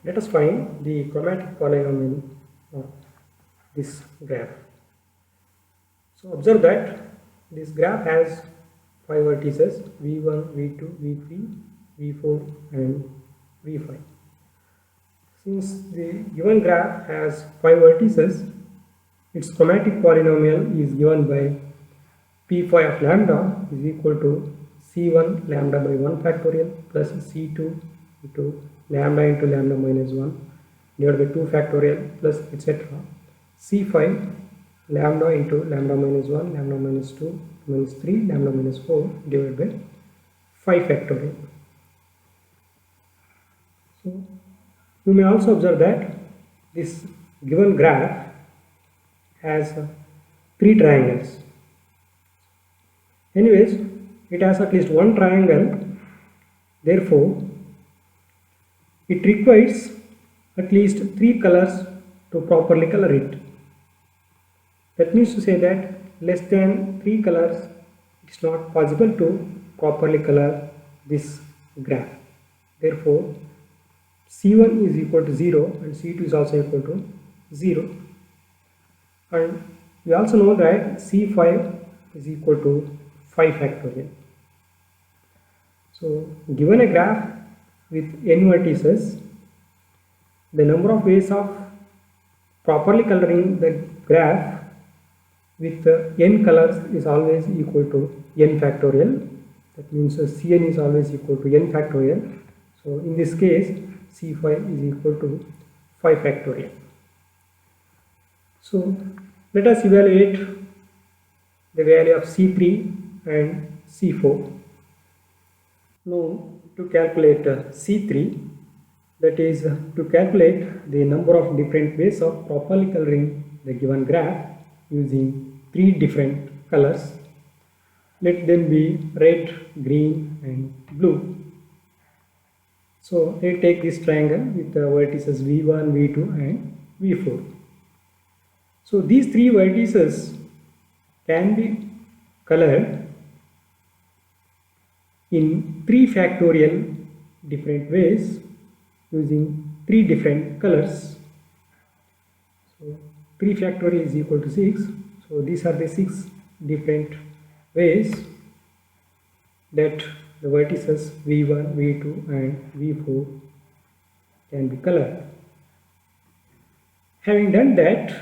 Let us find the chromatic polynomial of this graph. So observe that this graph has 5 vertices v1, v2, v3, v4 and v5. Since the given graph has 5 vertices, its chromatic polynomial is given by p5 of lambda is equal to c1 lambda by 1 factorial plus c2 into lambda into lambda minus 1 divided by 2 factorial plus etc. c5 lambda into lambda minus 1, lambda minus 2, minus 3, lambda minus 4 divided by 5 factorial. So you may also observe that this given graph has 3 triangles. Anyways, it has at least one triangle, therefore it requires at least 3 colors to properly color it. That means to say that less than 3 colors it is not possible to properly color this graph. Therefore C1 is equal to 0 and C2 is also equal to 0. And we also know that C5 is equal to 5 factorial. So given a graph with n vertices, the number of ways of properly coloring the graph with n colors is always equal to n factorial. That means Cn is always equal to n factorial. So in this case C5 is equal to 5 factorial. So let us evaluate the value of C3 and C4. Now to calculate C3, that is to calculate the number of different ways of properly coloring the given graph using 3 different colors. Let them be red, green and blue. So I take this triangle with the vertices v1, v2 and v4. So these 3 vertices can be colored in 3 factorial different ways using 3 different colors. So 3 factorial is equal to 6. So these are the 6 different ways that the vertices v1, v2 and v4 can be colored. Having done that,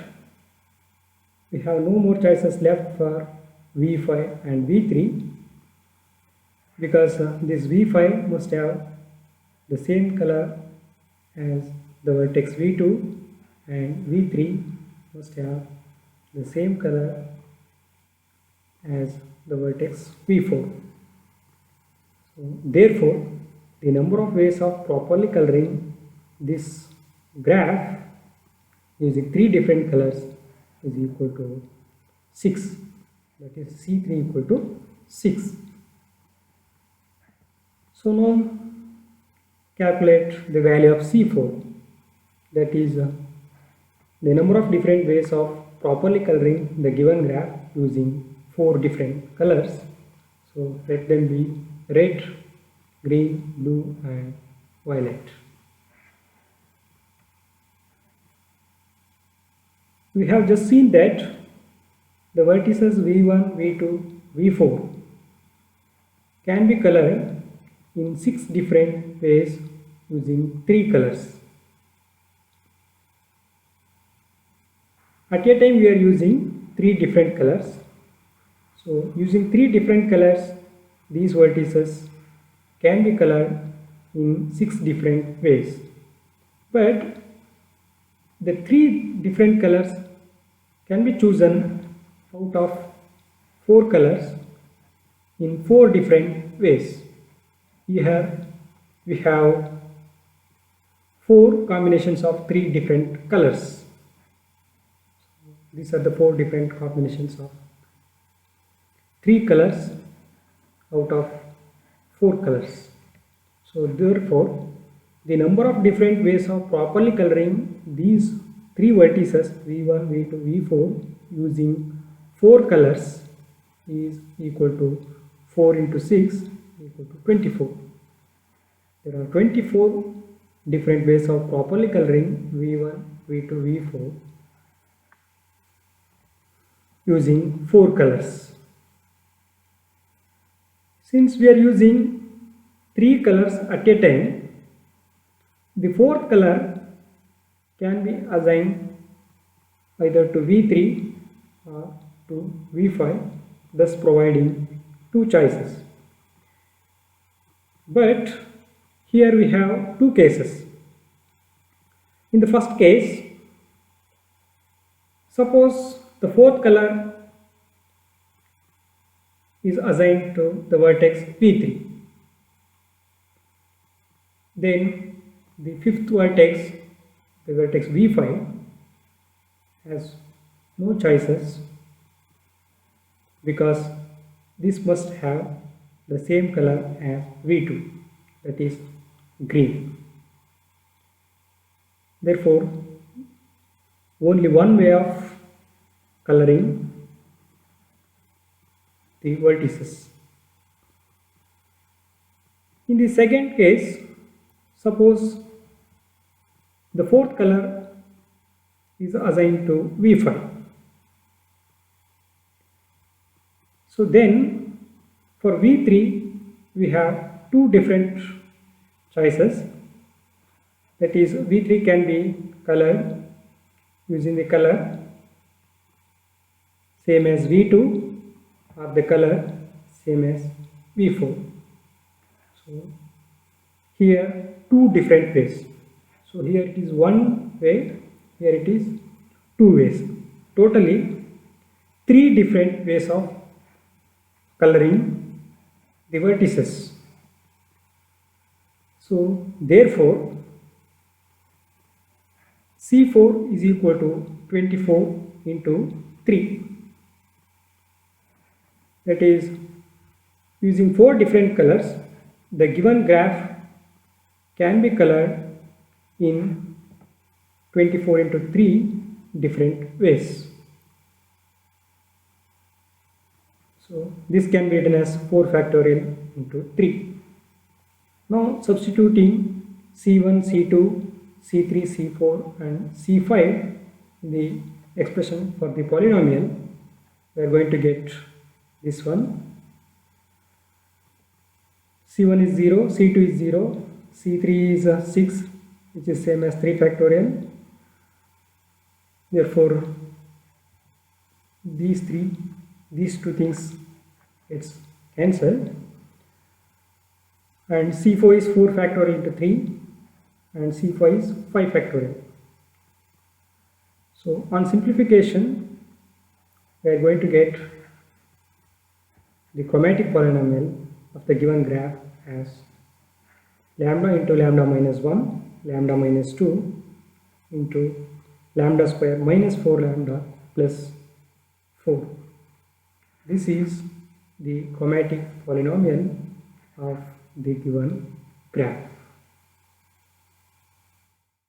we have no more choices left for v5 and v3 because this v5 must have the same color as the vertex v2 and v3 must have the same color as the vertex v4. So therefore, the number of ways of properly coloring this graph using 3 different colors is equal to 6. That is C3 equal to 6. So now calculate the value of C4. That is the number of different ways of properly coloring the given graph using 4 different colors. So let them be red, green, blue and violet. We have just seen that the vertices v1, v2, v4 can be colored in 6 different ways using 3 colors. At a time we are using 3 different colors. So using 3 different colors, these vertices can be colored in 6 different ways. But the 3 different colors can be chosen out of 4 colors in 4 different ways. Here we have 4 combinations of 3 different colors. These are the 4 different combinations of 3 colors out of 4 colors. So therefore, the number of different ways of properly coloring these 3 vertices v1, v2, v4 using 4 colors is equal to 4 into 6 equal to 24. There are 24 different ways of properly coloring V1, V2, V4 using 4 colors. Since we are using 3 colors at a time, the 4th color can be assigned either to V3 or to V5, thus providing 2 choices. But here we have 2 cases. In the first case, suppose the 4th color is assigned to the vertex V3. Then the 5th vertex, the vertex V5, has no choices because this must have the same color as V2, that is green. Therefore, only one way of coloring the vertices. In the second case, suppose the 4th color is assigned to V5. So then for V3 we have 2 different choices, that is V3 can be colored using the color same as V2 or the color same as V4. So here 2 different ways. So here it is 1 way, here it is 2 ways. Totally 3 different ways of coloring the vertices. So therefore C4 is equal to 24 into 3. That is, using 4 different colors, the given graph can be colored in 24 into 3 different ways. So this can be written as 4 factorial into 3. Now substituting C1, C2, C3, C4 and C5 in the expression for the polynomial, we are going to get this one. C1 is 0, C2 is 0, C3 is 6, which is same as 3 factorial. Therefore these 2 things it's cancelled, and C4 is 4 factorial into 3 and C5 is 5 factorial. So on simplification we are going to get the chromatic polynomial of the given graph as lambda into lambda minus 1, lambda minus 2 into lambda square minus 4 lambda plus 4. This is the chromatic polynomial of the given graph.